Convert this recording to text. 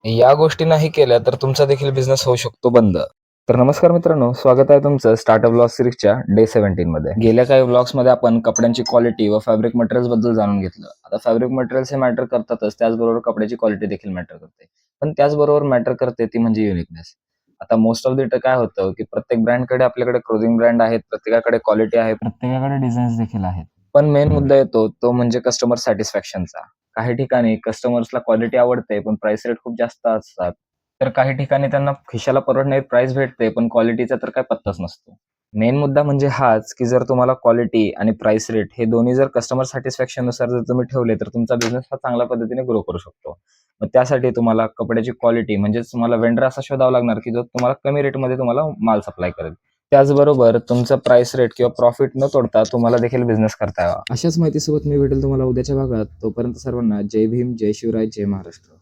या गोष्टी नाही केल्या तर तुमचा देखील बिझनेस होऊ शकतो बंद. तर नमस्कार मित्रांनो, स्वागत आहे तुमचं स्टार्टअप ब्लॉग सिरीजच्या डे 17 मध्ये. गेल्या काही ब्लॉग्समध्ये आपण कपड्यांची क्वालिटी व फॅब्रिक मटेरियल्स बद्दल जाणून घेतलं. आता फॅब्रिक मटेरियल्स हे मॅटर करतातच, त्याचबरोबर कपड्याची क्वालिटी देखील मॅटर करते. पण त्याचबरोबर मॅटर करते ती म्हणजे युनिकनेस. आता मोस्ट ऑफ द काय होतं, की प्रत्येक ब्रँडकडे आपल्याकडे क्लोथिंग ब्रँड आहेत, प्रत्येकाकडे क्वालिटी आहे, प्रत्येकाकडे डिझाईन्स देखील आहेत. पण मेन मुद्दा येतो तो म्हणजे कस्टमर सॅटिस्फॅक्शनचा. काही ठिकाणी कस्टमर्सला क्वालिटी आवडते, पण प्राइस रेट खूप जास्त असतात. तर काही ठिकाणी त्यांना खिशाला परवडणारी प्राइस भेटते, पण क्वालिटीचा तर काही पत्ताच नसतो. मेन मुद्दा म्हणजे हाच, की जर तुम्हाला क्वालिटी आणि प्राइस रेट हे दोन्ही जर कस्टमर सॅटिस्फॅक्शननुसार जर तुम्ही ठेवले, तर तुमचा बिझनेस हा चांगल्या पद्धतीने ग्रो करू शकतो. मग त्यासाठी तुम्हाला कपड्याची क्वालिटी म्हणजेच तुम्हाला वेंडर असा शोधावा लागणार, की जो तुम्हाला कमी रेटमध्ये तुम्हाला माल सप्लाय करेल. त्याचबरोबर तुमचा प्राइस रेट किंवा प्रॉफिट न तोडता तुम्हाला देखील बिझनेस करता यावा. अशाच माहितीसोबत मी भेटेल तुम्हाला उद्याच्या भागात. तोपर्यंत सर्वांना जय भीम, जय शिवराय, जय महाराष्ट्र.